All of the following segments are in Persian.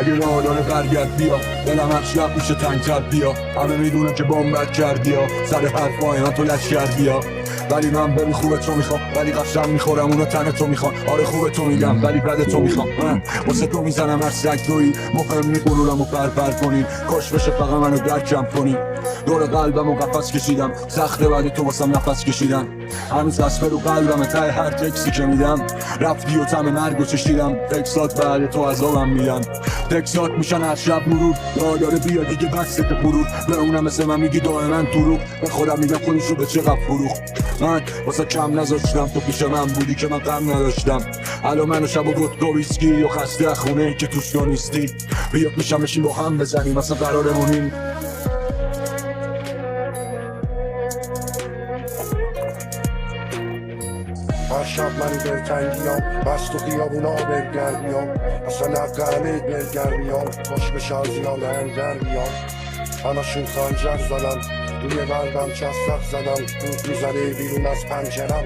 اگه راه داره برگرد بیا، دلم هر شب میشه تنگ‌تر بیا. همه میدونن که بامبت کردی ها، سر حرفای من تو لش کردی ها. ولی من ببین خوبه تو میخوام، ولی قشنگ میخورم اونو تن تو میخوام. آره خوبه تو میگم ولی بده تو میخوام. من واسه تو میزنم هر سگ تویی، مهم نی غرورمو پرپر کنین. کاش بشه فقط منو درکم کنین. دور قلبمو قفس کشیدم، سخته ولی تو واسم نفس کشیدم. هنوز دست رو قلبم ته هر تکسی که میدم. رفتی و طعم مرگو چشیدم، تکسات بعد تو عذابم میدن. تکسات میشن هر شب مرور، داره بیا دیگه بسته غرور. به اونم مثل من میگی دائما دروغ، به خودم میگم خودشو به چقدر فروخ. من واسه کم نذاشتم، تو پیش من بودی که من غم نداشتم. الان منو شب و ودکا ویسکی و خسته خونه که توش تو نیستی. بیا پیشم بشین با هم بزنیم اصلا قرارمونیم. هر شب من دلتنگیام، بس تو خیابونا برگردیام. اصلا نقهمه دلگرمیام، خوش به شازیان انگر بیام. همشون خنجر زدن، روی قلبم چستق زدم. دود میزنه بیرون از پنجرم،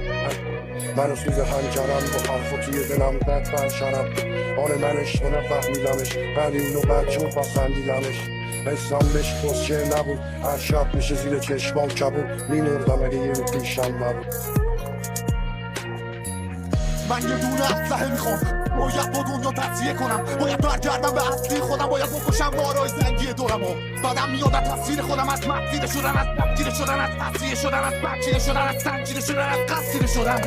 منو سوز هنجرم. با حرفا توی دلم بد پنشرم. آره من عشق نفهمیدمش، ولی اینو بدجور پسندیدمش. حسام بهش کسچه نبود، هر شب میشه زیر چشمام کبود. مینوردم اگه یه رو پیشم نبود. من یه دونه اسلحه میخوام، باید با دنیا تصفیه کنم. باید برگردم به اصلی خودم، باید بکشم بارای زنگی دورمو. بعدم میاد از تصویر خودم، از مقصیر شدن، از تبدیل شدن، از تصفیه شدن، از بچیه شدن، از سنجیده شدن، از قصیر شدن.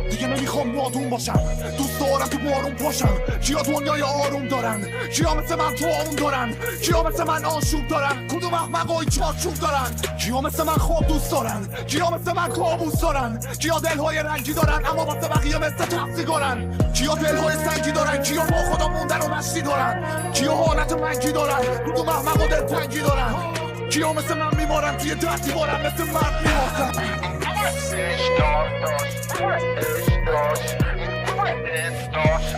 دیگه نمیخوام نادون باشم، دوست دارم تو بارون پاشم. کیا دنیای آروم دارن، کیا مثل من تو آروم دارن، کیا مثل من آشوب دارن، کدوم احمقای چارچوب دارن. کیا مثل من خواب دوست دارن، کیا مثل من کابوس دارن. کیا دلهای رنگی دارن اما واسه بقیه مثل تفسیگارن. کیا دلهای سنگی دارن، کیا با خدا موندن و مشتی دارن. کیا حالت منگی دارن، کدوم احمق و دلتنگی دارن. کیا مثل من میمارن توی درتی بارن، مثل مرد میمارن.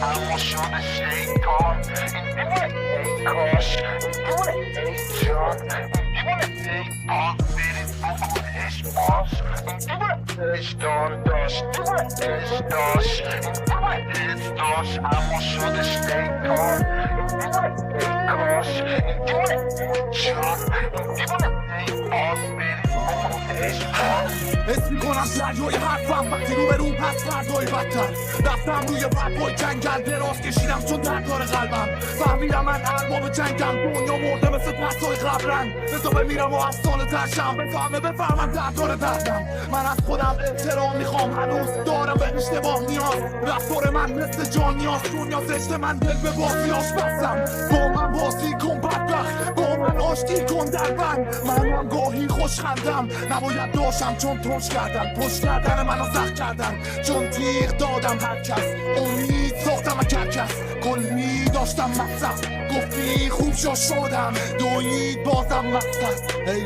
اما شده شیطان، این دیوونه ای کاش، این دیوونه ای جان، این دیوونه ای باز برید بخونش باش. این دیوونه ایش داشت، دیوونه ایش داشت، این دیوونه ایش داشت اما شده شیطان. این دیوونه ای کاش، این دیوونه ای جان، این دیوونه ای باز برید بخونش باش. حس میکنم دریای حرفم وقتی رو به رو پس فردای بدتر. رفتم روی برگای جنگل دراز کشیدم چون درد داره قلبم. فهمیدم من ارباب جنگم، دنیا مرده مثل پسای قبرن. بزا بمیرم و از سال ترشم، بفهمم درد داره دردم. من از خودم احترام میخوام، هنوز دارم به اشتباه نیاز. رفتار من مثل جان نیاز، دنیا زشت من دل به بازیاش بستم. با من بازی کن بدبخت، با من آشتی کن در بند. منم گاهی خوش خندم، نباید داشتم چون توش کردن. پشت کردن منو زخم کردن، چون تیغ دادم هر کس. امید ساختم اگر کس، کلی داشتم مقصد. گفتی خوب شدم، دوید بازم مقصد. ای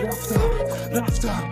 رفتم